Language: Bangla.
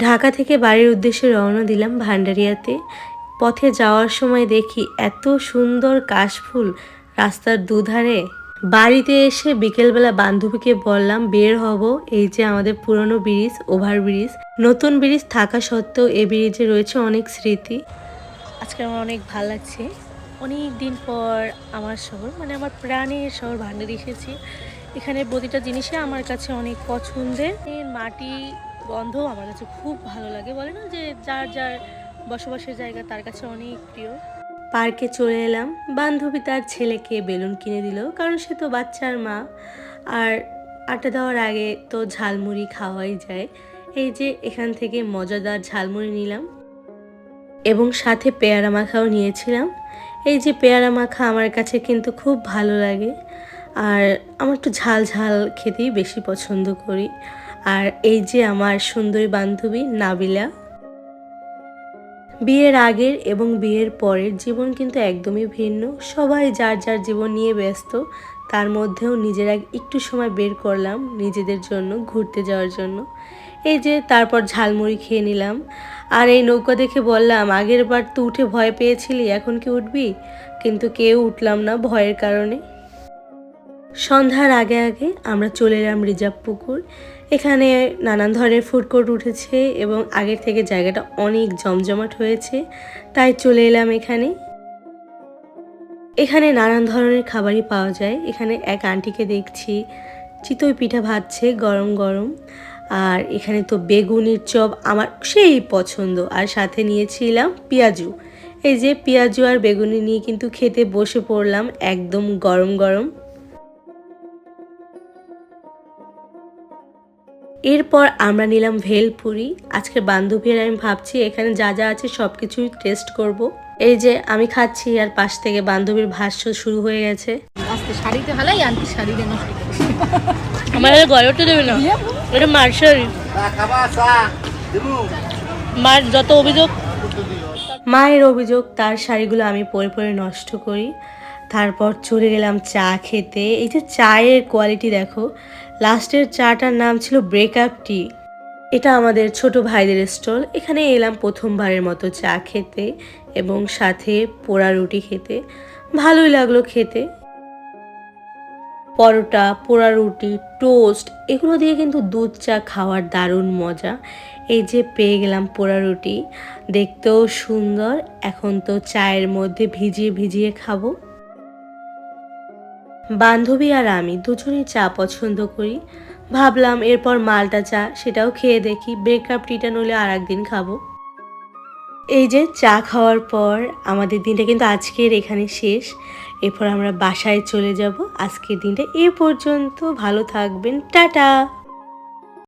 ঢাকা থেকে বাড়ির উদ্দেশ্যে রওনা দিলাম ভান্ডারিয়াতে। পথে যাওয়ার সময় দেখি এত সুন্দর কাশফুল রাস্তার দুধারে। বাড়িতে এসে বিকেলবেলা বান্ধবীকে বললাম বের হব। এই যে আমাদের পুরনো ব্রিজ, ওভারব্রিজ। নতুন ব্রিজ থাকা সত্ত্বেও এই ব্রিজে রয়েছে অনেক স্মৃতি। আজকে আমার অনেক ভালো লাগছে। অনেক দিন পর আমার শহর, মানে আমার প্রাণের শহর ভান্ডারি এসেছি। এখানে প্রতিটা জিনিসই আমার কাছে অনেক পছন্দের। মাটি গন্ধ আমার কাছে খুব ভালো লাগে। বলে না যে যার যার বসবাসের জায়গা তার কাছে অনেক প্রিয়। পার্কে চলে এলাম। বান্ধবী তার ছেলেকে বেলুন কিনে দিল, কারণ সে তো বাচ্চার মা। আর আড্ডা দেওয়ার আগে তো ঝালমুড়ি খাওয়াই যায়। এই যে এখান থেকে মজাদার ঝালমুড়ি নিলাম এবং সাথে পেয়ারা মাখাও নিয়েছিলাম। এই যে পেয়ারা মাখা আমার কাছে কিন্তু খুব ভালো লাগে, আর আমার একটু ঝাল ঝাল খেতেই বেশি পছন্দ করি। আর এই যে আমার সুন্দরী বান্ধবী নাবিলা। বিয়ের আগের এবং বিয়ের পরের জীবন কিন্তু একদমই ভিন্ন। সবাই যার যার জীবন নিয়ে ব্যস্ত, তার মধ্যেও নিজেরা একটু সময় বের করলাম নিজেদের জন্য, ঘুরতে যাওয়ার জন্য। এই যে তারপর ঝালমুড়ি খেয়ে নিলাম। আর এই নৌকা দেখে বললাম, আগের বার তো উঠে ভয় পেয়েছিলি, এখন কি উঠবি? কিন্তু কেউ উঠলাম না ভয়ের কারণে। সন্ধ্যার আগে আগে আমরা চলে এলাম রিজার্ভ পুকুর। এখানে নানান ধরনের ফুড কোর্ট উঠেছে এবং আগের থেকে জায়গাটা অনেক জমজমাট হয়েছে, তাই চলে এলাম এখানে। এখানে নানান ধরনের খাবারই পাওয়া যায়। এখানে এক আন্টিকে দেখছি চিতই পিঠা ভাজছে গরম গরম। আর এখানে তো বেগুনির চপ আমার সেই পছন্দ, আর সাথে নিয়েছিলাম পেঁয়াজু। এই যে পেঁয়াজু আর বেগুনি নিয়ে কিন্তু খেতে বসে পড়লাম একদম গরম গরম। এরপর আমরা নিলাম ভেলপুরি। আজকে বান্ধবী আর আমি ভাবছি এখানে যা যা আছে সব কিছুই টেস্ট করব। এই যে আমি খাচ্ছি আর পাশ থেকে বান্ধবীর ভাষ্য শুরু হয়ে গেছে। আজকে শাড়িতে ভালাই আনতি শাড়ি দেন আমার গড়তে দেবে না, এটা মার্শাল। মার যত অভিযোগ, মায়ের অভিযোগ তার শাড়িগুলো আমি পরে পরে নষ্ট করি। তারপর চলে গেলাম চা খেতে। এই যে চায়ের কোয়ালিটি দেখো। লাস্টের চাটার নাম ছিল ব্রেকআপ টি। এটা আমাদের ছোট ভাইদের স্টল। এখানে এলাম প্রথমবারের মতো চা খেতে এবং সাথে পোড়া রুটি খেতে। ভালোই লাগলো খেতে। পরোটা, পোড়া রুটি, টোস্ট এগুলো দিয়ে কিন্তু দুধ চা খাওয়ার দারুণ মজা। এই যে পেয়ে গেলাম পোড়া রুটি, দেখতেও সুন্দর। এখন তো চায়ের মধ্যে ভিজিয়ে ভিজিয়ে খাবো। বান্ধবী আর আমি দুজনেই চা পছন্দ করি। ভাবলাম এরপর মালটা চা সেটাও খেয়ে দেখি, ব্রেকআপ টিটা নইলে আর একদিন খাবো। এই যে চা খাওয়ার পর আমাদের দিনটা কিন্তু আজকের এখানে শেষ। এরপর আমরা বাসায় চলে যাব। আজকের দিনটা এ পর্যন্ত। ভালো থাকবেন, টাটা।